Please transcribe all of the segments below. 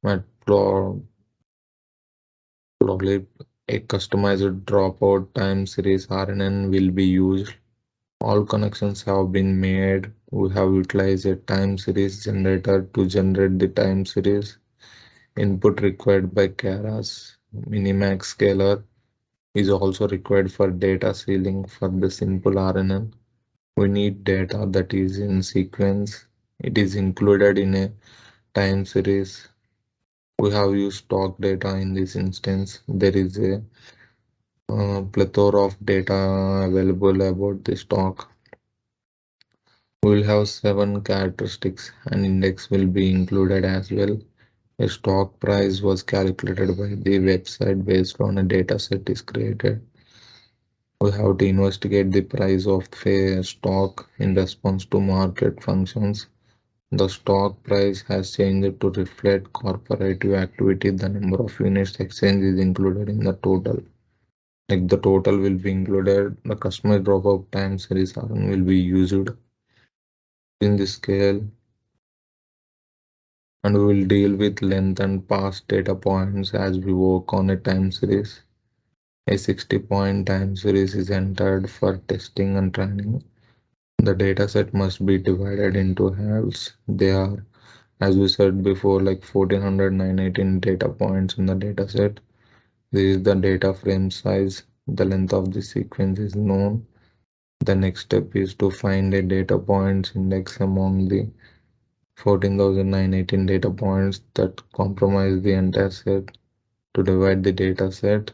Matplotlib, a customized dropout time series RNN will be used. All connections have been made. We have utilized a time series generator to generate the time series input required by Keras. Minimax scaler is also required for data sealing for the simple RNN. We need data that is in sequence. It is included in a time series. We have used stock data in this instance. There is a plethora of data available about the stock. We will have 7 characteristics. An index will be included as well. A stock price was calculated by the website based on a data set is created. We have to investigate the price of a stock in response to market functions. The stock price has changed to reflect corporative activity. The number of units exchanged is included in the total. Like the total will be included. The customer dropout time series RN will be used in the scale, and we will deal with length and past data points as we work on a time series. A 60-point time series is entered for testing and training. The dataset must be divided into halves. They are, as we said before, like 1418 data points in the dataset. This is the data frame size. The length of the sequence is known. The next step is to find a data points index among the 14,918 data points that comprise the entire set. To divide the data set,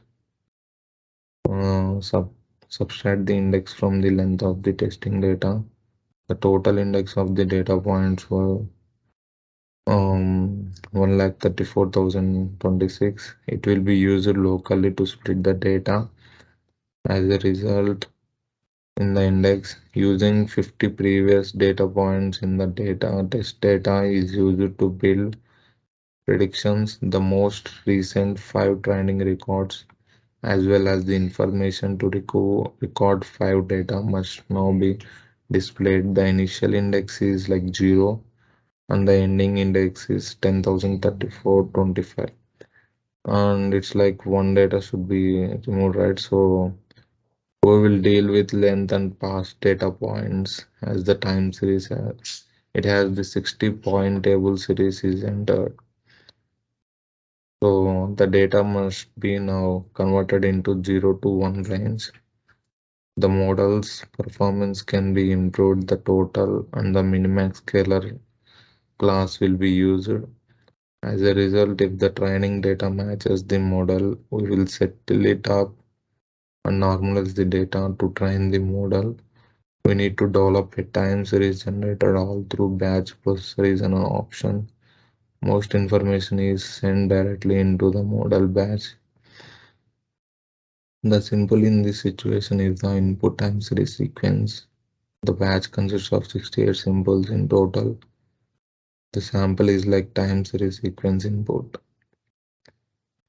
subtract the index from the length of the testing data. The total index of the data points were 1,34,026. It will be used locally to split the data. As a result, in the index, using 50 previous data points in the data test data is used to build predictions. The most recent 5 training records as well as the information to record 5 data must now be displayed. The initial index is like 0 and the ending index is 10,034.25, and it's like one data should be removed, right? So we will deal with length and past data points as the time series has. It has the 60-point table series is entered. So the data must be now converted into 0 to 1 range. The model's performance can be improved. The total and the minimax scalar class will be used. As a result, if the training data matches the model, we will settle it up and normalize the data to train the model. We need to develop a time series generator all through batch processor is an option. Most information is sent directly into the model batch. The simple in this situation is the input time series sequence. The batch consists of 68 symbols in total. The sample is like time series sequence input.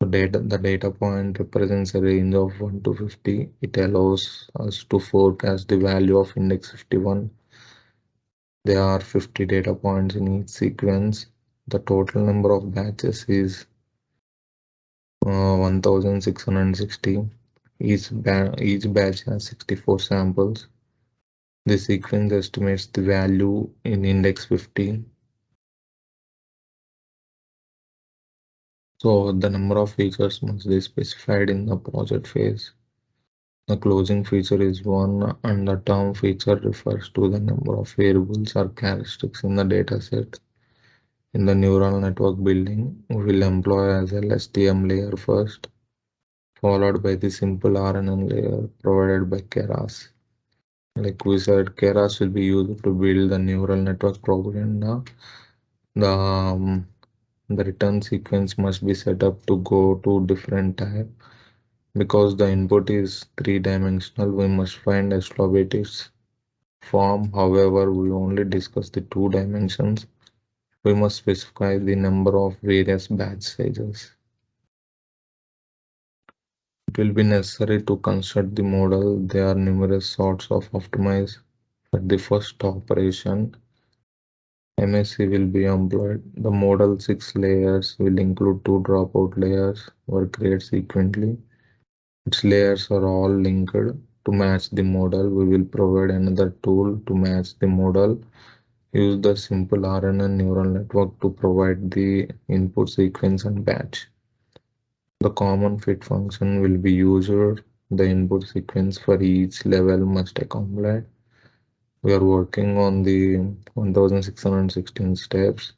The data point represents a range of 1 to 50. It allows us to forecast the value of index 51. There are 50 data points in each sequence. The total number of batches is 1660. Each batch has 64 samples. The sequence estimates the value in index 50. So the number of features must be specified in the project phase. The closing feature is 1 and the term feature refers to the number of variables or characteristics in the dataset. In the neural network building, we will employ as LSTM layer first, followed by the simple RNN layer provided by Keras. Like we said, Keras will be used to build the neural network propaganda. The return sequence must be set up to go to different type. Because the input is 3-dimensional, we must find Astrobatics form. However, we only discuss the 2 dimensions. We must specify the number of various batch sizes. It will be necessary to construct the model. There are numerous sorts of optimize. But the first operation MSC will be employed. The model 6 layers will include two dropout layers were created sequentially. Its layers are all linked to match the model. We will provide another tool to match the model. Use the simple RNN neural network to provide the input sequence and batch. The common fit function will be used. The input sequence for each level must accumulate. We are working on the 1616 steps.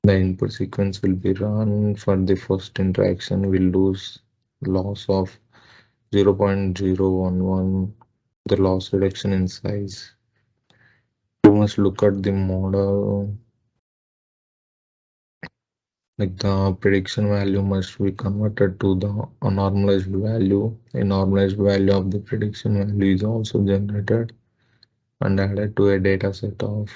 The input sequence will be run for the first interaction. We'll lose loss of 0.011, the loss reduction in size. You must look at the model, like the prediction value must be converted to the normalized value. A normalized value of the prediction value is also generated and added to a data set of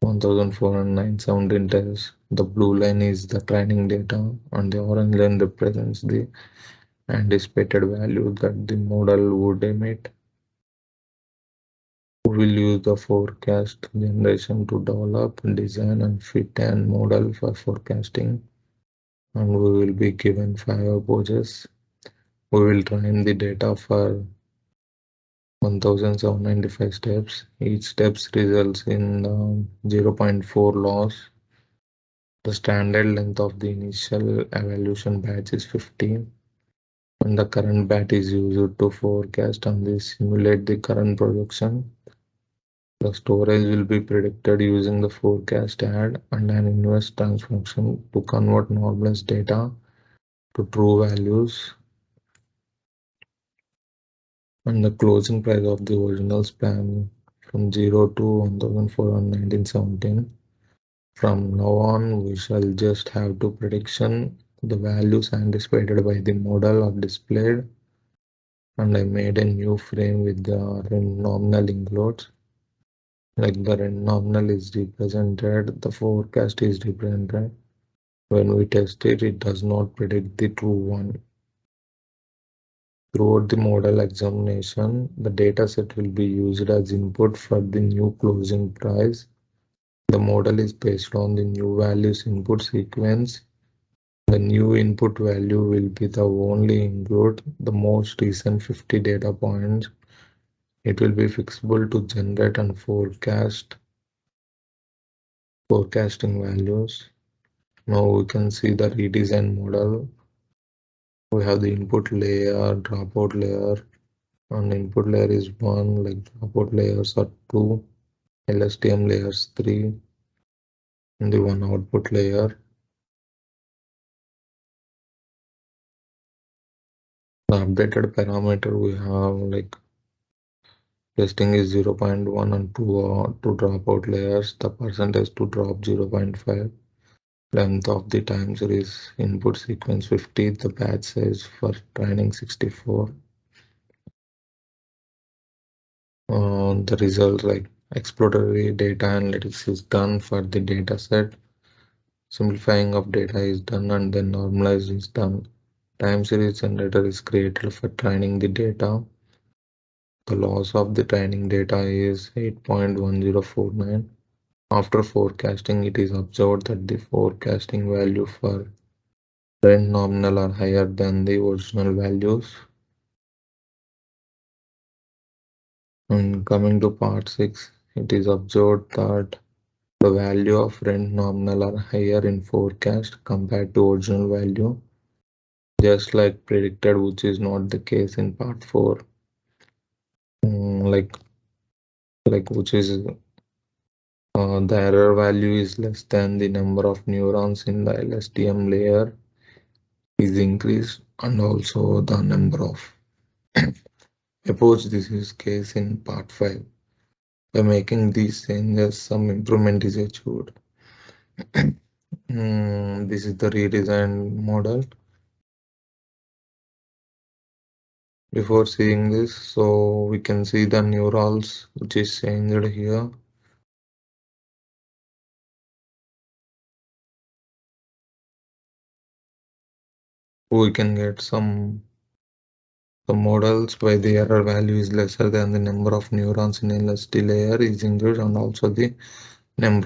1417 tests. The blue line is the training data and the orange line represents the anticipated value that the model would emit. We will use the forecast generation to develop, design and fit an model for forecasting, and we will be given 5 approaches. We will train the data for 1795 steps. Each step results in 0.4 loss. The standard length of the initial evaluation batch is 15, and the current batch is used to forecast and simulate the current projection. The storage will be predicted using the forecast add and an inverse transformation to convert normalized data to true values. And the closing price of the original span from 0 to 1417. From now on, we shall just have to prediction. The values anticipated by the model are displayed, and I made a new frame with the nominal includes. Like the nominal is represented, the forecast is represented. When we test it, it does not predict the true one. Throughout the model examination, the dataset will be used as input for the new closing price. The model is based on the new values input sequence. The new input value will be the only include the most recent 50 data points. It will be flexible to generate and forecasting values. Now we can see the redesigned model. We have the input layer, dropout layer, and input layer is 1, like dropout layers are 2, LSTM layers 3, and the one output layer. The updated parameter we have like testing is 0.1 and 2 dropout layers, the percentage to drop 0.5, length of the time series input sequence 50, the batch size for training 64. The result like exploratory data analytics is done for the data set. Simplifying of data is done and then normalized is done. Time series generator is created for training the data. The loss of the training data is 8.1049. After forecasting, it is observed that the forecasting value for trend nominal are higher than the original values. And coming to part 6, it is observed that the value of rent nominal are higher in forecast compared to original value, just like predicted, which is not the case in part 4. Like which is the error value is less than the number of neurons in the LSTM layer is increased, and also the number of approach. This is case in part 5. By making these changes, some improvement is achieved. This is the redesigned model. Before seeing this, so we can see the neurons which is changed here. We can get some models where the error value is lesser than the number of neurons in LST layer is increased, and also the number